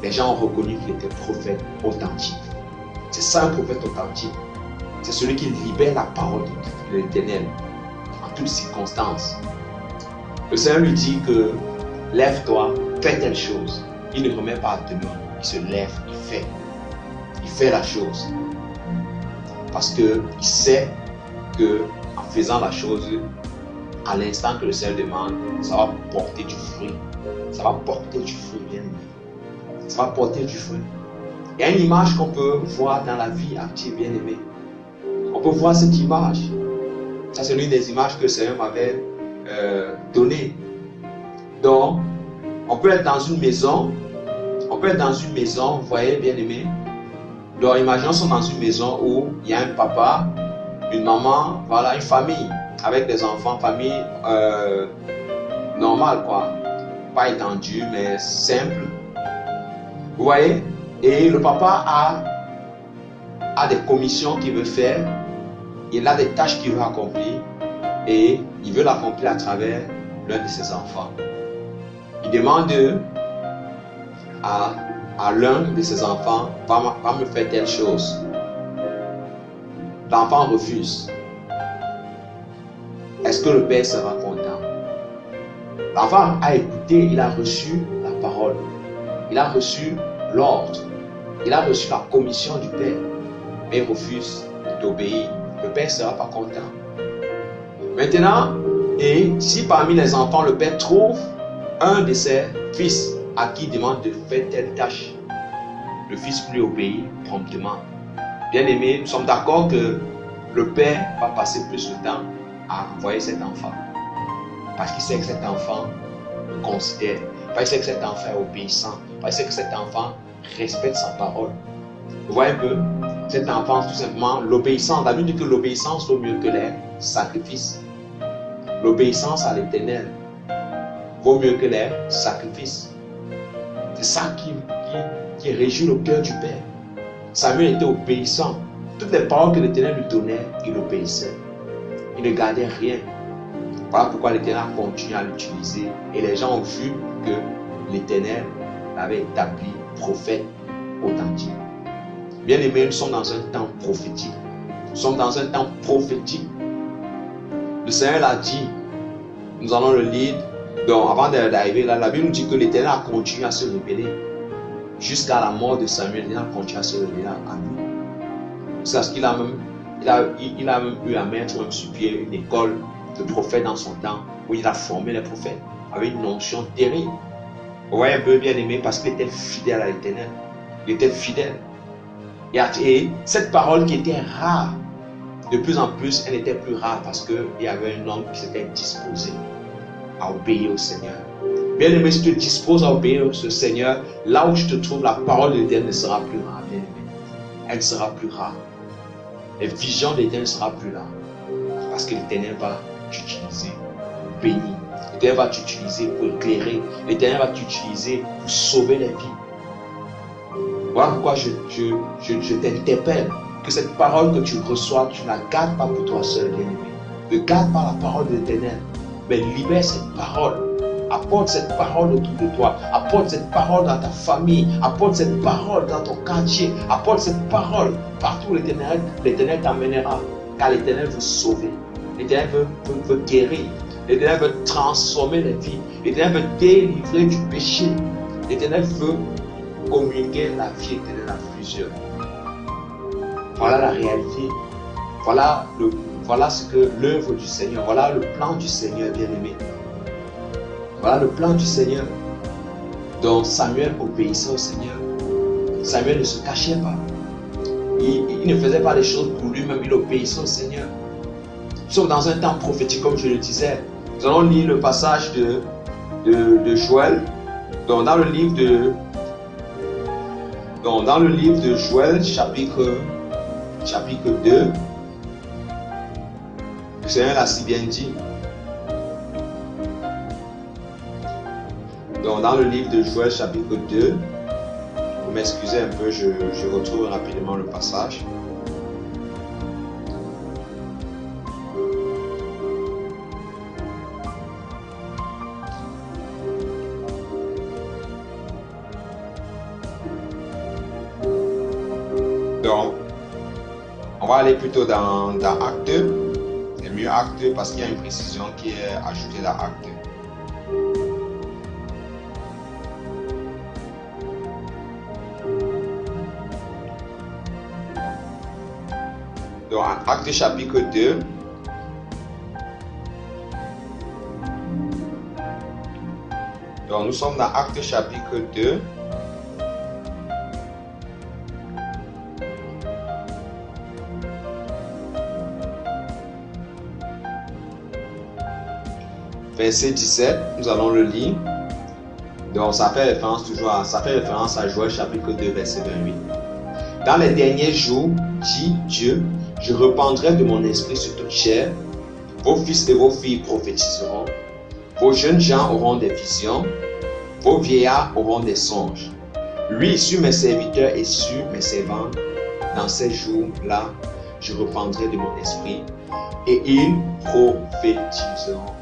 Les gens ont reconnu qu'il était prophète authentique. C'est ça un prophète authentique. C'est celui qui libère la parole de l'Éternel en toutes circonstances. Le Seigneur lui dit que lève-toi, fais telle chose. Il ne remet pas à demain, il se lève, il fait. Il fait la chose. Parce qu'il sait qu'en faisant la chose, à l'instant que le Seigneur demande, ça va porter du fruit. Ça va porter du fruit, bien aimé. Ça va porter du fruit. Il y a une image qu'on peut voir dans la vie active, bien aimé. On peut voir cette image. Ça, c'est l'une des images que le Seigneur m'avait données. Donc, on peut être dans une maison. Vous voyez, bien aimé. Donc, imaginons qu'on est dans une maison où il y a un papa, une maman, voilà, une famille avec des enfants, famille normale, quoi. Pas étendue, mais simple. Vous voyez? Et le papa a des commissions qu'il veut faire. Il a des tâches qu'il veut accomplir. Et il veut l'accomplir à travers l'un de ses enfants. Il demande à l'un de ses enfants, va me faire telle chose. L'enfant refuse. Est-ce que le père sera content? L'enfant a écouté, il a reçu la parole. Il a reçu l'ordre. Il a reçu la commission du père. Mais il refuse d'obéir. Le père ne sera pas content. Maintenant, et si parmi les enfants, le père trouve un de ses fils à qui il demande de faire telle tâche, le fils lui obéit promptement. Bien aimé, nous sommes d'accord que le père va passer plus de temps à envoyer cet enfant. Parce qu'il sait que cet enfant le considère. Parce qu'il sait que cet enfant est obéissant. Parce qu'il sait que cet enfant respecte sa parole. Vous voyez un peu? cet enfant, tout simplement, l'obéissance. La Bible dit que l'obéissance vaut mieux que les sacrifices. L'obéissance à l'Éternel vaut mieux que les sacrifices. C'est ça qui réjouit le cœur du Père. Samuel était obéissant. Toutes les paroles que l'Éternel lui donnait, il obéissait. Il ne gardait rien. Voilà pourquoi l'Éternel a continué à l'utiliser. Et les gens ont vu que l'Éternel l'avait établi prophète authentique. Bien aimé, nous sommes dans un temps prophétique. Nous sommes dans un temps prophétique. Le Seigneur l'a dit. Nous allons le lire. Donc, avant d'arriver là, la Bible nous dit que l'Éternel a continué à se révéler. Jusqu'à la mort de Samuel, il a continué à se révéler à nous. C'est parce qu'il a même, il a même eu à mettre sur pied une école de prophètes dans son temps, où il a formé les prophètes avec une onction terrible. Vous voyez un peu, bien aimé, parce qu'il était fidèle à l'Éternel. Il était fidèle. Et cette parole qui était rare, de plus en plus, elle était plus rare parce qu'il y avait un homme qui s'était disposé à obéir au Seigneur. Bien aimé, si tu te disposes à obéir au Seigneur, là où tu te trouves, la parole de l'Éternel ne sera plus rare, bien aimé. Elle ne sera plus rare. Les visions de l'Éternel ne sera plus là. Parce que l'Éternel va t'utiliser pour bénir. L'Éternel va t'utiliser pour éclairer. L'Éternel va t'utiliser pour sauver les vies. Voilà pourquoi je t'interpelle. Que cette parole que tu reçois, tu ne la gardes pas pour toi seul, bien-aimé. Ne garde pas la parole de l'Éternel. Mais libère cette parole. Apporte cette parole autour de toi. Apporte cette parole dans ta famille. Apporte cette parole dans ton quartier. Apporte cette parole partout où l'Éternel t'amènera. Car l'Éternel veut sauver. L'Éternel veut guérir. L'Éternel veut transformer les vies. L'Éternel veut délivrer du péché. L'Éternel veut communiquer la vie éternelle à plusieurs. Voilà la réalité. Voilà ce que l'œuvre du Seigneur. Voilà le plan du Seigneur, bien-aimé. Voilà le plan du Seigneur. Donc Samuel obéissait au Seigneur. Samuel ne se cachait pas. Il ne faisait pas les choses pour lui-même, il obéissait au Seigneur. Nous sommes dans un temps prophétique, comme je le disais. Nous allons lire le passage de Joël. Donc dans le livre de Joël, chapitre 2, le Seigneur l'a si bien dit. Donc dans le livre de Joël, chapitre 2, vous m'excusez un peu, je retrouve rapidement le passage. Donc, on va aller plutôt dans Acte 2. C'est mieux Acte 2 parce qu'il y a une précision qui est ajoutée dans Acte 2. Donc, Acte chapitre 2. Donc, nous sommes dans Acte chapitre 2. Verset 17, nous allons le lire. Donc, ça fait référence à Joël chapitre 2, verset 28. Dans les derniers jours, dit Dieu, je répandrai de mon esprit sur toute chair. Vos fils et vos filles prophétiseront. Vos jeunes gens auront des visions. Vos vieillards auront des songes. Lui, sur mes serviteurs et sur mes servantes, dans ces jours-là, je répandrai de mon esprit et ils prophétiseront.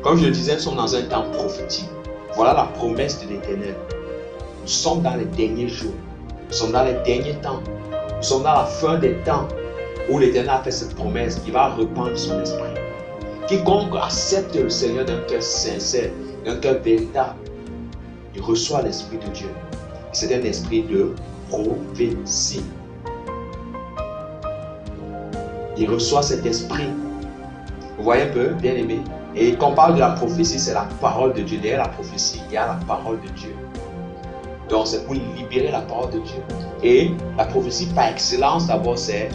Comme je le disais, nous sommes dans un temps prophétique. Voilà la promesse de l'Éternel. Nous sommes dans les derniers jours. Nous sommes dans les derniers temps. Nous sommes dans la fin des temps où l'Éternel a fait cette promesse. Il va répandre son esprit. Quiconque accepte le Seigneur d'un cœur sincère, d'un cœur véritable, il reçoit l'Esprit de Dieu. C'est un esprit de prophétie. Il reçoit cet esprit. Vous voyez un peu, bien aimé. Et quand on parle de la prophétie, c'est la parole de Dieu. Derrière la prophétie, il y a la parole de Dieu. Donc c'est pour libérer la parole de Dieu. Et la prophétie par excellence, d'abord, c'est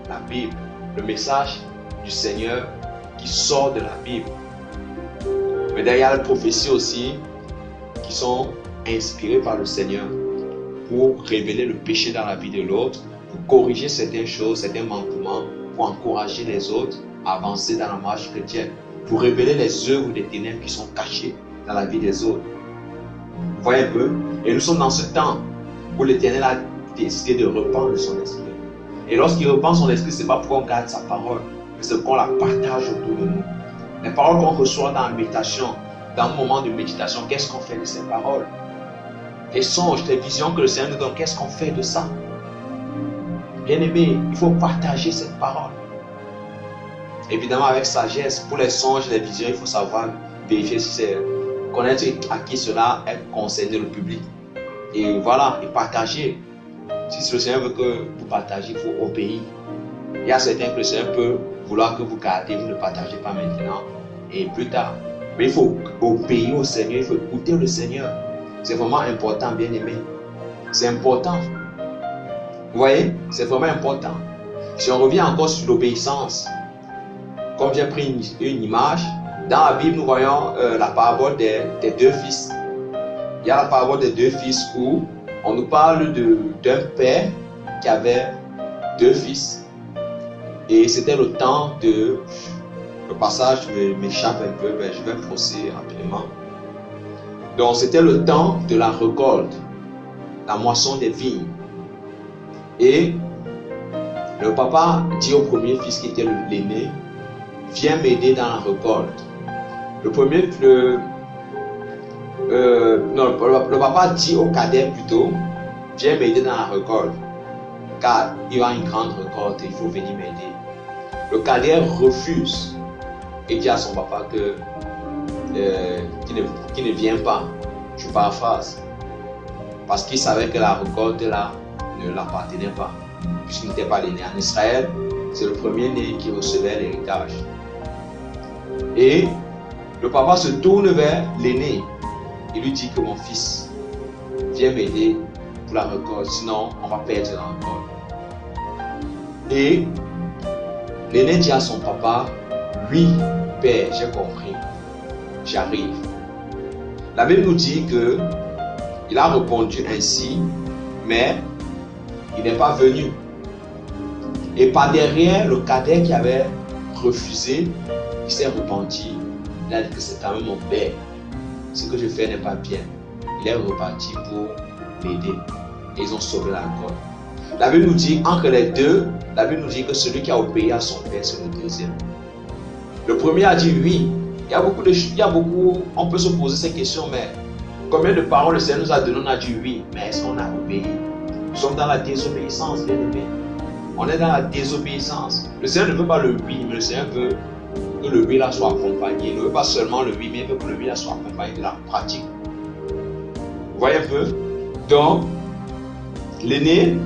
la Bible. Le message du Seigneur qui sort de la Bible. Mais derrière les prophéties aussi, qui sont inspirées par le Seigneur pour révéler le péché dans la vie de l'autre, pour corriger certaines choses, certains manquements, pour encourager les autres à avancer dans la marche chrétienne, pour révéler les œuvres des ténèbres qui sont cachées dans la vie des autres. Vous voyez un peu? Et nous sommes dans ce temps où l'Éternel a décidé de répandre son esprit. Et lorsqu'il répand son esprit, ce n'est pas pour qu'on garde sa parole, mais c'est qu'on la partage autour de nous. Les paroles qu'on reçoit dans la méditation, dans le moment de méditation, qu'est-ce qu'on fait de ces paroles? Les songes, les visions que le Seigneur nous donne, qu'est-ce qu'on fait de ça? Bien-aimé, il faut partager cette parole. Évidemment, avec sagesse, pour les songes, les visions, il faut savoir vérifier si c'est connaître à qui cela est concerné le public. Et voilà, et partager. Si le Seigneur veut que vous partagiez, il faut obéir. Il y a certains que le Seigneur peut vouloir que vous gardiez, vous ne partagez pas maintenant et plus tard. Mais il faut obéir au Seigneur, il faut écouter le Seigneur. C'est vraiment important, bien aimé. C'est important. Vous voyez, c'est vraiment important. Si on revient encore sur l'obéissance, comme j'ai pris une image, dans la Bible, nous voyons la parabole des deux fils. Il y a la parabole des deux fils où on nous parle d'un père qui avait deux fils. Et c'était le temps de... Le passage m'échappe un peu, mais je vais procéder rapidement. Donc c'était le temps de la récolte, la moisson des vignes. Et le papa dit au premier fils qui était l'aîné, viens m'aider dans la récolte. Le papa dit au cadet plutôt, viens m'aider dans la récolte, car il y a une grande récolte et il faut venir m'aider. Le cadet refuse et dit à son papa qu'il ne vient pas. Je paraphrase. Parce qu'il savait que la récolte là ne l'appartenait pas, puisqu'il n'était pas l'aîné. En Israël, c'est le premier-né qui recevait l'héritage. Et le papa se tourne vers l'aîné et lui dit que mon fils, viens m'aider pour la récolte, sinon on va perdre la récolte. Et l'aîné dit à son papa, oui, père, j'ai compris, j'arrive. La Bible nous dit que il a répondu ainsi, mais il n'est pas venu. Et par derrière, le cadet qui avait refusé, il s'est repenti. Il a dit que c'est quand même mon père. Ce que je fais n'est pas bien. Il est reparti pour l'aider. Et ils ont sauvé la récolte. La Bible nous dit, entre les deux, la Bible nous dit que celui qui a obéi à son père, c'est le deuxième. Le premier a dit oui. Il y a beaucoup, on peut se poser ces questions, mais combien de paroles le Seigneur nous a donné, on a dit oui, mais est-ce qu'on a obéi? Nous sommes dans la désobéissance, bien aimé. On est dans la désobéissance. Le Seigneur ne veut pas le oui, mais le Seigneur veut que le oui là soit accompagné. Il ne veut pas seulement le oui, mais il veut que le oui là soit accompagné de la pratique. Vous voyez un peu? Donc, l'aîné,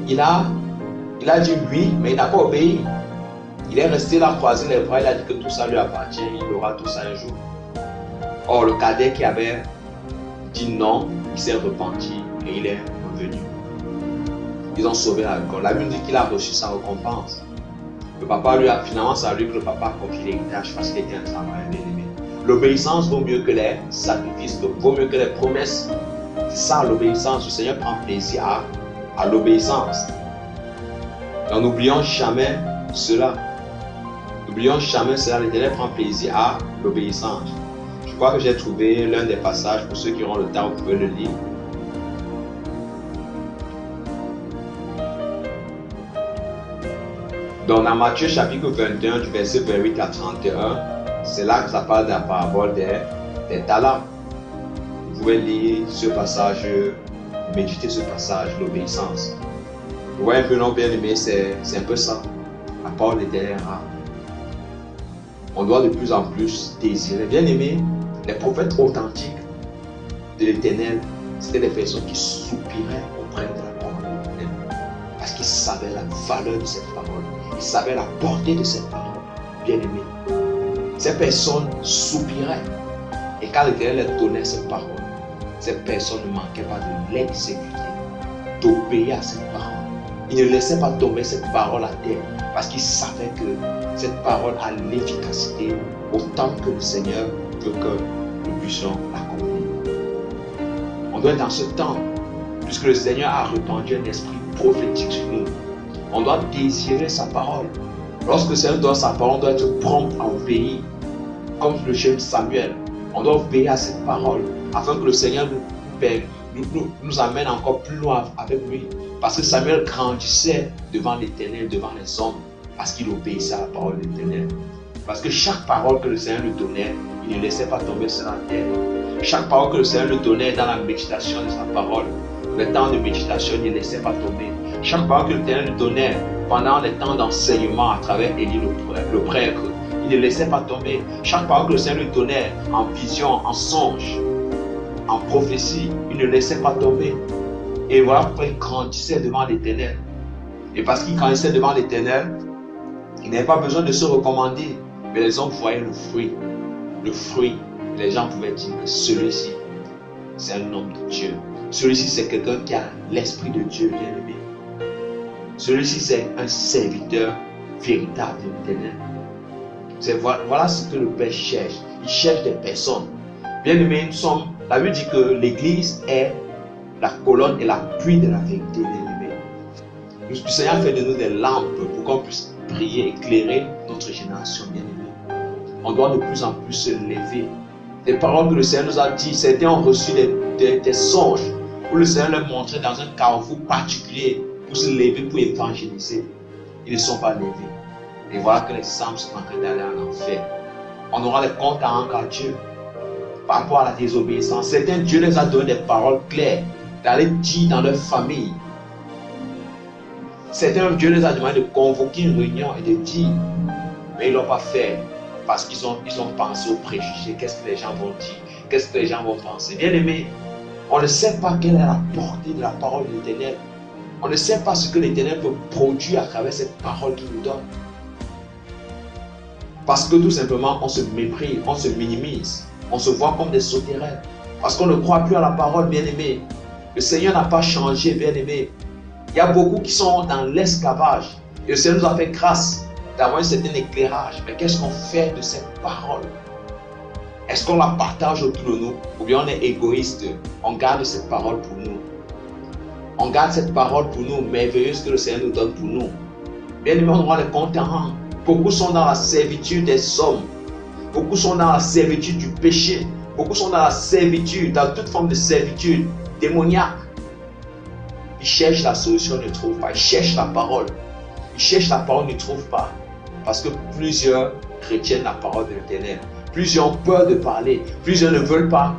il a dit oui, mais il n'a pas obéi. Il est resté là, croisé les bras, il a dit que tout ça lui appartient, il aura tout ça un jour. Or, le cadet qui avait dit non, il s'est repenti et il est revenu. Ils ont sauvé la récolte. La Bible dit qu'il a reçu sa récompense. Le papa lui a finalement salué que le papa a confié l'héritage parce qu'il était un travailleur bien aimé. L'obéissance vaut mieux que les sacrifices, vaut mieux que les promesses. C'est ça l'obéissance. Le Seigneur prend plaisir à l'obéissance. Donc n'oublions jamais cela. N'oublions jamais cela. L'Éternel prend plaisir à l'obéissance. Je crois que j'ai trouvé l'un des passages. Pour ceux qui auront le temps, vous pouvez le lire. Donc dans Matthieu chapitre 21 du verset 28 à 31, c'est là que ça parle de la parabole des talents. Vous pouvez lire ce passage, méditer ce passage, l'obéissance. Vous voyez un peu, non, bien aimé, c'est un peu ça. La parole de l'Éternel. On doit de plus en plus désirer. Bien aimé, les prophètes authentiques de l'Éternel, c'était des personnes qui soupiraient auprès de la parole de l'Éternel. Parce qu'ils savaient la valeur de cette parole. Ils savaient la portée de cette parole. Bien aimé. Ces personnes soupiraient. Et quand l'Éternel leur donnait cette parole, ces personnes ne manquaient pas de l'exécuter, d'obéir à cette parole. Ils ne laissaient pas tomber cette parole à terre parce qu'ils savaient que cette parole a l'efficacité autant que le Seigneur veut que nous puissions l'accomplir. doit être dans ce temps, puisque le Seigneur a répandu un esprit prophétique sur nous. On doit désirer sa parole. Lorsque le Seigneur donne sa parole, on doit être prompt à obéir. Comme le jeune Samuel, on doit obéir à cette parole afin que le Seigneur nous amène encore plus loin avec lui. Parce que Samuel grandissait devant l'Éternel, devant les hommes, parce qu'il obéissait à la parole de l'Éternel. Parce que chaque parole que le Seigneur lui donnait, il ne laissait pas tomber sur la terre. Chaque parole que le Seigneur lui donnait dans la méditation de sa parole, le temps de méditation, il ne laissait pas tomber. Chaque parole que le Seigneur lui donnait pendant les temps d'enseignement à travers Élie le prêtre, il ne laissait pas tomber. Chaque parole que le Seigneur lui donnait en vision, en songe, en prophétie, il ne laissait pas tomber. Et voilà pourquoi il grandissait devant l'Éternel. Et parce qu'il grandissait devant l'Éternel, il n'avait pas besoin de se recommander. Mais les hommes voyaient le fruit. Le fruit, les gens pouvaient dire que celui-ci, c'est un homme de Dieu. Celui-ci, c'est quelqu'un qui a l'Esprit de Dieu bien-aimé. Celui-ci, c'est un serviteur véritable de l'Éternel. Voilà ce que le Père cherche. Il cherche des personnes. Bien-aimés, la Bible dit que l'Église est la colonne et l'appui de la vérité, bien-aimés. Le Seigneur fait de nous des lampes pour qu'on puisse briller, éclairer notre génération, bien-aimée. On doit de plus en plus se lever. Les paroles que le Seigneur nous a dit, certains ont reçu des songes où le Seigneur leur montrait dans un carrefour particulier pour se lever, pour évangéliser. Ils ne sont pas levés. Et voilà que les âmes sont en train d'aller en enfer. On aura des comptes à rendre à Dieu par rapport à la désobéissance. Certains, Dieu les a donné des paroles claires d'aller dire dans leur famille. Certains, Dieu les a demandé de convoquer une réunion et de dire, mais ils ne l'ont pas fait parce qu'ils ont pensé aux préjugés. Qu'est-ce que les gens vont dire? Qu'est-ce que les gens vont penser? Bien aimé, on ne sait pas quelle est la portée de la parole de l'Éternel. On ne sait pas ce que l'Éternel peut produire à travers cette parole qu'il nous donne. Parce que tout simplement, on se méprise, on se minimise, on se voit comme des sauterelles. Parce qu'on ne croit plus à la parole, bien-aimé. Le Seigneur n'a pas changé, bien-aimé. Il y a beaucoup qui sont dans l'esclavage. Et le Seigneur nous a fait grâce d'avoir un certain éclairage. Mais qu'est-ce qu'on fait de cette parole? Est-ce qu'on la partage autour de nous? Ou bien on est égoïste? On garde cette parole pour nous. On garde cette parole pour nous, merveilleuse que le Seigneur nous donne pour nous. Bien-aimé, on aura les comptes à rendre. Beaucoup sont dans la servitude des hommes. Beaucoup sont dans la servitude du péché. Beaucoup sont dans la servitude, dans toute forme de servitude démoniaque. Ils cherchent la solution, ils ne trouvent pas. Ils cherchent la parole. Ils cherchent la parole, ils ne trouvent pas. Parce que plusieurs retiennent la parole de l'Éternel. Plusieurs ont peur de parler. Plusieurs ne veulent pas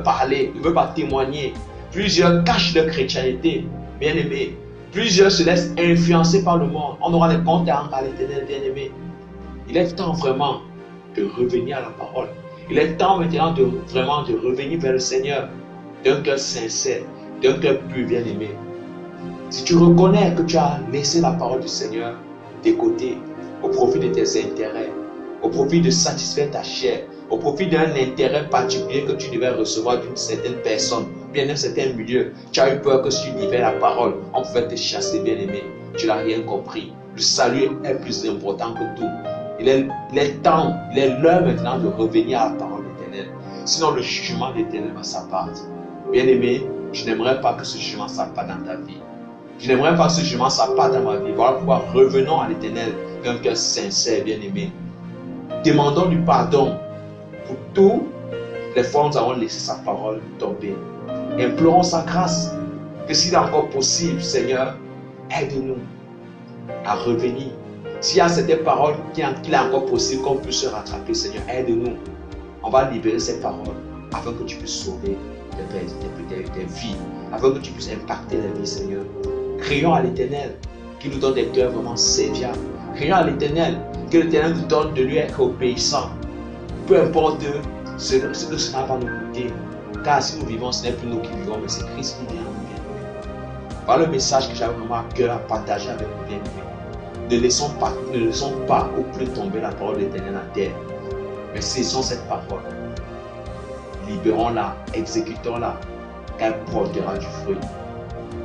parler, ne veulent pas témoigner. Plusieurs cachent leur chrétienté. Bien-aimés. Plusieurs se laissent influencer par le monde. On aura des comptes à rendre à l'Éternel, bien-aimé. Il est temps vraiment de revenir à la parole. Il est temps maintenant de revenir vers le Seigneur d'un cœur sincère, d'un cœur pur, bien-aimé. Si tu reconnais que tu as laissé la parole du Seigneur de côté, au profit de tes intérêts, au profit de satisfaire ta chair, au profit d'un intérêt particulier que tu devais recevoir d'une certaine personne, bien d'un certain milieu, tu as eu peur que si tu livrais la parole, on pouvait te chasser, bien-aimé. Tu n'as rien compris. Le salut est plus important que tout. Il est l'heure maintenant de revenir à la parole de l'Éternel. Sinon, le jugement de l'Éternel va s'abattre. Bien-aimé, je n'aimerais pas que ce jugement s'abatte dans ta vie. Je n'aimerais pas que ce jugement s'abatte dans ma vie. Voilà pourquoi revenons à l'Éternel d'un cœur sincère, bien-aimé. Demandons du pardon pour toutes les fois où nous avons laissé sa parole tomber. Implorons sa grâce. Que s'il est encore possible, Seigneur, aide-nous à revenir. S'il y a certaines paroles qu'il est encore possible qu'on puisse se rattraper, Seigneur, aide-nous. On va libérer ces paroles afin que tu puisses sauver des vies, afin que tu puisses impacter les vies, Seigneur. Crions à l'Éternel qui nous donne des cœurs vraiment serviables. Crions à l'Éternel que l'Éternel nous donne de lui être obéissant. Peu importe ce que cela va nous coûter. Car si nous vivons, ce n'est plus nous qui vivons, mais c'est Christ qui vient à nous, bien-aimés. Voilà le message que j'avais vraiment à cœur à partager avec vous, bien-aimés. Ne laissons pas au plus tomber la parole de l'Éternel à terre. Mais saisissons cette parole. Libérons-la, exécutons-la, car elle portera du fruit.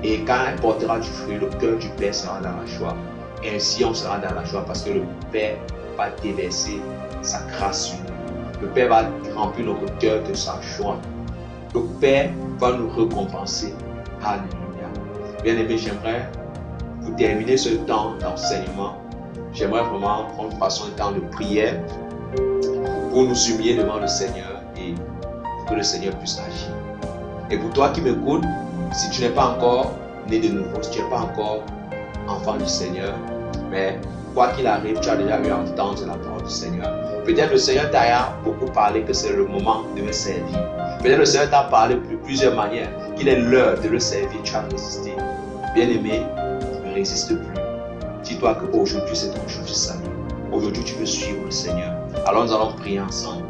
Et quand elle portera du fruit, le cœur du Père sera dans la joie. Et ainsi on sera dans la joie parce que le Père va déverser sa grâce sur nous. Le Père va remplir notre cœur de sa joie. le Père va nous récompenser. Alléluia. Bien-aimés, j'aimerais, pour terminer ce temps d'enseignement, j'aimerais vraiment prendre façon un temps de prière pour nous humilier devant le Seigneur et que le Seigneur puisse agir. Et pour toi qui m'écoutes, si tu n'es pas encore né de nouveau, si tu n'es pas encore enfant du Seigneur, mais quoi qu'il arrive, tu as déjà eu à entendre la parole du Seigneur. Peut-être le Seigneur t'a beaucoup parlé que c'est le moment de me servir. Peut-être le Seigneur t'a parlé de plusieurs manières, qu'il est l'heure de le servir, tu as résisté. Bien-aimé, ne résiste plus. Dis-toi qu'aujourd'hui c'est ton jour du salut. Aujourd'hui tu peux suivre le Seigneur. Alors nous allons prier ensemble.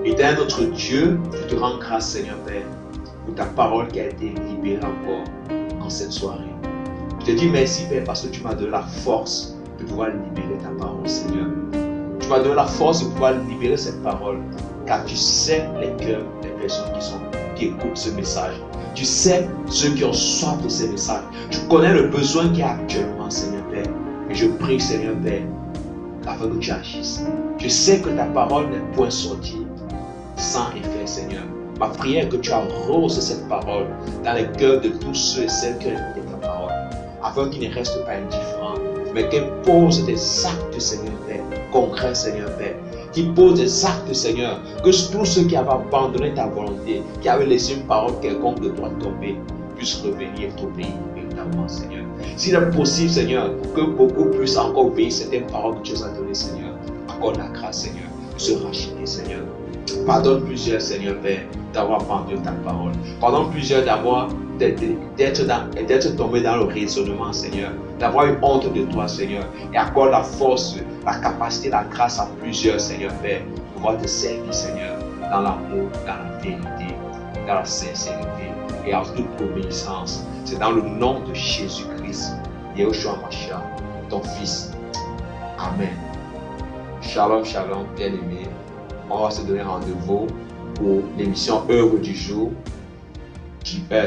Éternel notre Dieu, je te rends grâce Seigneur Père pour ta parole qui a été libérée encore en cette soirée. Je te dis merci Père parce que tu m'as donné la force de pouvoir libérer ta parole Seigneur. Tu m'as donné la force de pouvoir libérer cette parole car tu sais les cœurs des personnes qui écoutent ce message. Tu sais ceux qui ont soif de ces messages. Tu connais le besoin qu'il y a actuellement Seigneur Père. Et je prie Seigneur Père afin que tu agisses. Je sais que ta parole n'est point sortie sans effet Seigneur. Ma prière est que tu arroses cette parole dans les cœurs de tous ceux et celles qui ont écouté ta parole, afin qu'ils ne restent pas indifférents, mais qu'ils posent des actes, Seigneur Père, concrets, Seigneur Père, qu'ils posent des actes, Seigneur, que tous ceux qui avaient abandonné ta volonté, qui avaient laissé une parole quelconque de toi tomber, puissent revenir t'obéir véritablement, Seigneur. S'il est possible, Seigneur, que beaucoup puissent encore obéir certaines paroles que tu nous as données, Seigneur, accorde la grâce, Seigneur, de se racheter, Seigneur. Pardonne plusieurs, Seigneur Père, d'avoir abandonné ta parole. Pardonne plusieurs d'être tombé dans le raisonnement, Seigneur. D'avoir eu honte de toi, Seigneur. Et accorde la force, la capacité, la grâce à plusieurs, Seigneur Père, pour pouvoir te servir, Seigneur, dans l'amour, dans la vérité, dans la sincérité et en toute obéissance. C'est dans le nom de Jésus-Christ, Yahushua Mashiach, ton Fils. Amen. Shalom, shalom, bien-aimés. On va se donner rendez-vous pour l'émission Œuvre du jour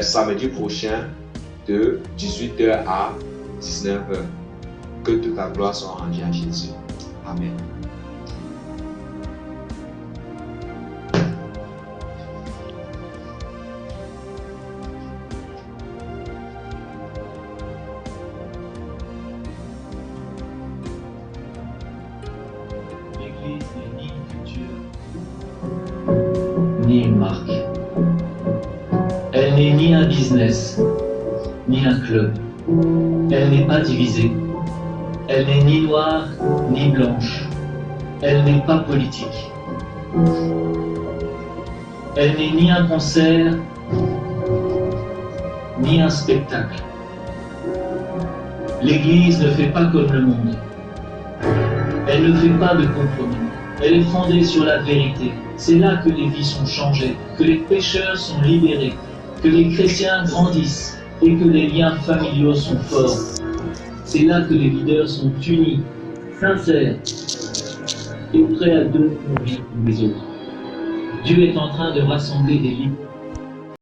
samedi prochain de 18h à 19h. Que toute la gloire soit rendue à Jésus. Amen. L'Église n'est ni une culture, ni une marque. Elle n'est ni un business, ni un club. Elle n'est pas divisée. Elle n'est ni noire, ni blanche. Elle n'est pas politique. Elle n'est ni un concert, ni un spectacle. L'Église ne fait pas comme le monde. Elle ne fait pas de compromis. Elle est fondée sur la vérité. C'est là que les vies sont changées, que les pécheurs sont libérés, que les chrétiens grandissent et que les liens familiaux sont forts. C'est là que les leaders sont unis, sincères et prêts à donner leur vie pour les autres. Dieu est en train de rassembler des leaders